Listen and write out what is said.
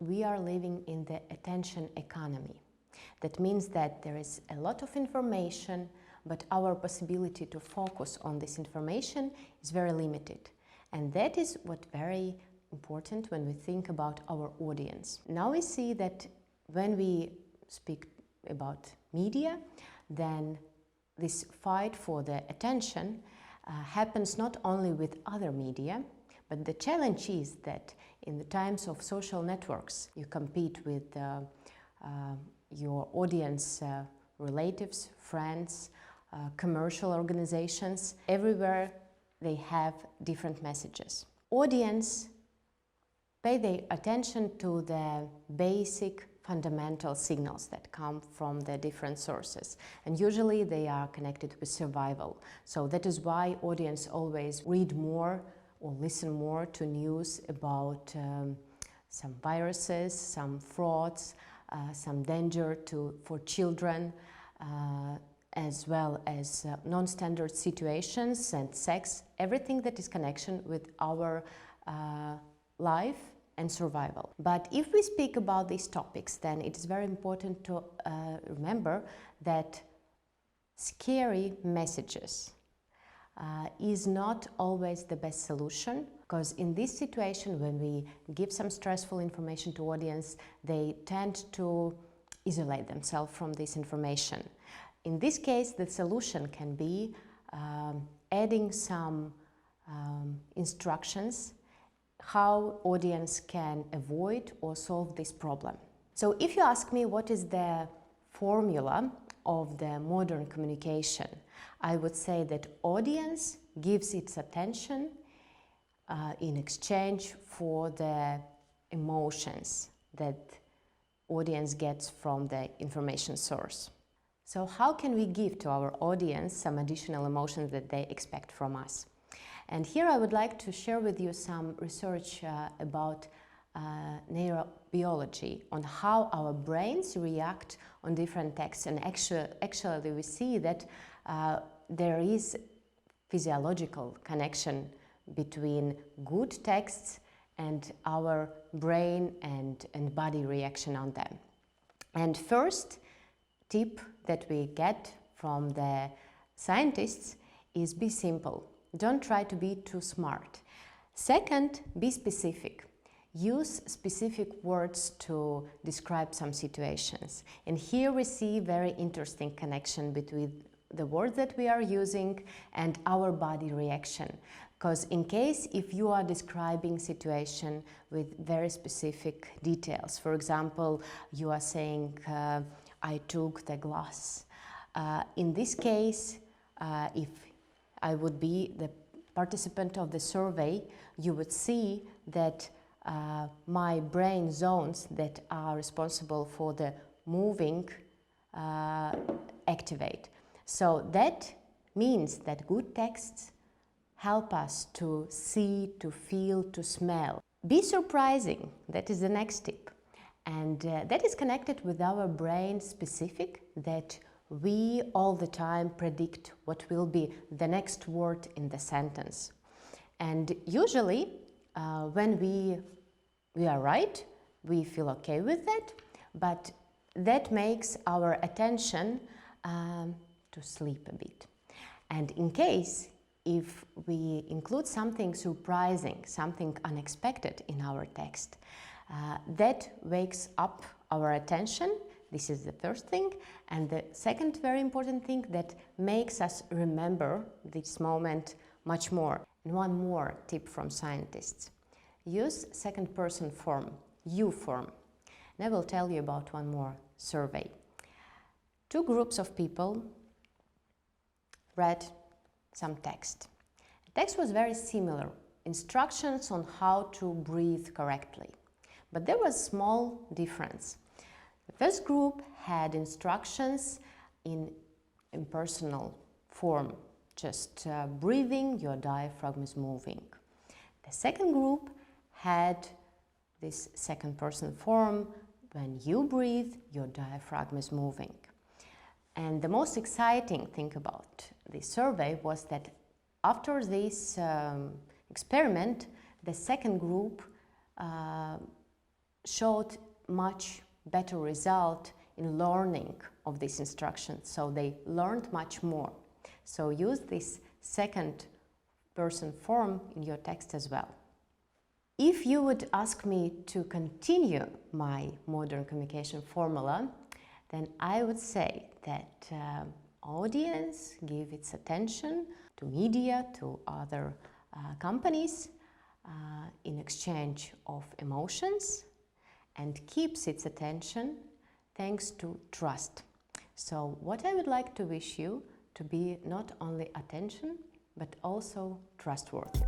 we are living in the attention economy. That means that there is a lot of information, but our possibility to focus on this information is very limited. And that is what's very important when we think about our audience. Now we see that when we speak about media, then this fight for the attention happens not only with other media, but the challenge is that in the times of social networks, you compete with your audience, relatives, friends, commercial organizations. Everywhere they have different messages. Audience pay their attention to the basic fundamental signals that come from the different sources, and usually they are connected with survival. So that is why audience always read more or listen more to news about some viruses, some frauds, some danger for children, as well as non-standard situations and sex, everything that is connection with our life and survival. But if we speak about these topics, then it is very important to remember that scary messages is not always the best solution, because in this situation, when we give some stressful information to audience, they tend to isolate themselves from this information. In this case, the solution can be adding some instructions how audience can avoid or solve this problem. So if you ask me what is the formula of the modern communication, I would say that audience gives its attention in exchange for the emotions that audience gets from the information source. So how can we give to our audience some additional emotions that they expect from us? And here I would like to share with you some research about neurobiology, on how our brains react on different texts. And actually we see that there is physiological connection between good texts and our brain and body reaction on them. And first tip that we get from the scientists is be simple. Don't try to be too smart. Second, be specific. Use specific words to describe some situations. And here we see very interesting connection between the words that we are using and our body reaction. Because in case if you are describing situation with very specific details, for example, you are saying, I took the glass. In this case, if I would be the participant of the survey, you would see that my brain zones that are responsible for the moving activate. So that means that good texts help us to see, to feel, to smell. Be surprising, that is the next tip. And that is connected with our brain specific, that we all the time predict what will be the next word in the sentence. And usually when we are right, we feel okay with that, but that makes our attention to sleep a bit. And in case if we include something surprising, something unexpected in our text, that wakes up our attention. This is the first thing. And the second very important thing that makes us remember this moment much more. And one more tip from scientists. Use second person form, you form. And I will tell you about one more survey. Two groups of people read some text. The text was very similar, instructions on how to breathe correctly. But there was a small difference. The first group had instructions in impersonal form, just breathing, your diaphragm is moving. The second group had this second person form, when you breathe, your diaphragm is moving. And the most exciting thing about this survey was that after this experiment, the second group showed much better result in learning of this instruction, so they learned much more. So use this second person form in your text as well. If you would ask me to continue my modern communication formula, then I would say that audience give its attention to media, to other companies in exchange of emotions, and keeps its attention thanks to trust. So what I would like to wish you to be not only attention, but also trustworthy.